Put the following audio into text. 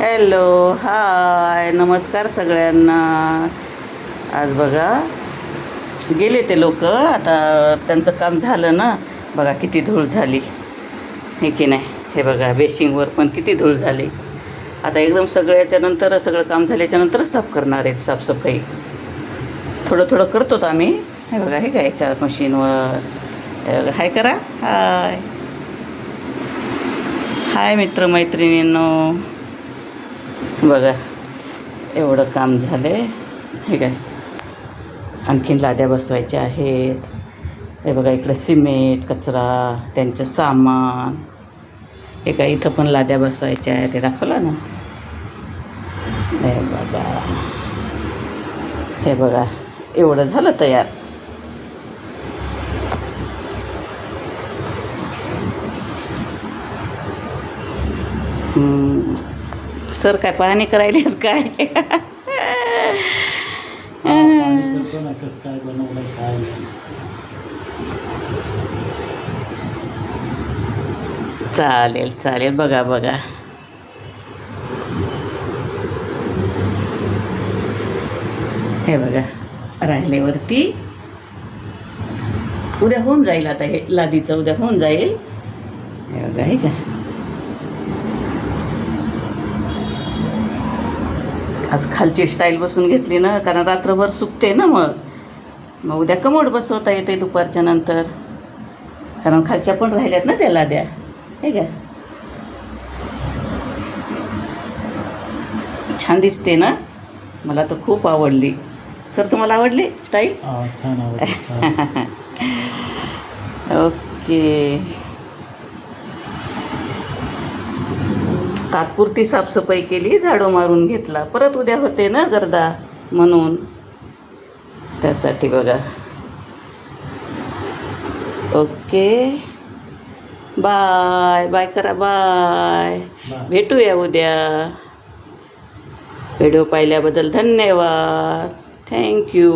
Hello, हाय, नमस्कार सगळ्यांना. आज बघा गेले ते लोक, आता त्यांचं काम झालं ना. बघा किती धूळ झाली हे की नाही. हे बघा बेसिंगवर पण किती धूळ झाली. आता एकदम सगळ्याच्या नंतर सगळं काम झाल्याच्या नंतरच साफ करणार आहेत. साफसफाई थोडं थोडं करतो आम्ही. हे बघा हे काय याच्या मशीनवर. हे बघा हाय करा. हाय हाय मित्रमैत्रिणींनो. बघा एवढं काम झाले. हे काय आणखीन लाद्या बसवायच्या आहेत. हे बघा इकडे सिमेंट कचरा त्यांचं सामान. हे काय इथं पण लाद्या बसवायच्या आहेत. ते दाखवलं ना. हे बघा हे बघा एवढं झालं तयार. सर काय पाहणी करायला काय. चालेल चालेल. बघा बघा हे बघा राहिल्यावरती उद्या होऊन जाईल. आता हे लादीचं उद्या होऊन जाईल. हे बघा हे का आज खालची स्टाईल बसून घेतली ना, कारण रात्रभर सुकते ना. मग उद्या कमोड बसवता येते दुपारच्या नंतर, कारण खालच्या पण राहिल्यात ना त्या लाद्या. हे का छान दिसते ना. मला तर खूप आवडली. सर तुम्हाला आवडली स्टाईल? छान आवडली. ओके. तात्पुरती साफसफाई केली, झाडू मारून घेतला. परत उद्या होते ना गर्दा, म्हणून त्यासाठी बघा. ओके बाय बाय करा. बाय. भेटूया उद्या. व्हिडिओ पाहिल्याबद्दल धन्यवाद. थँक्यू.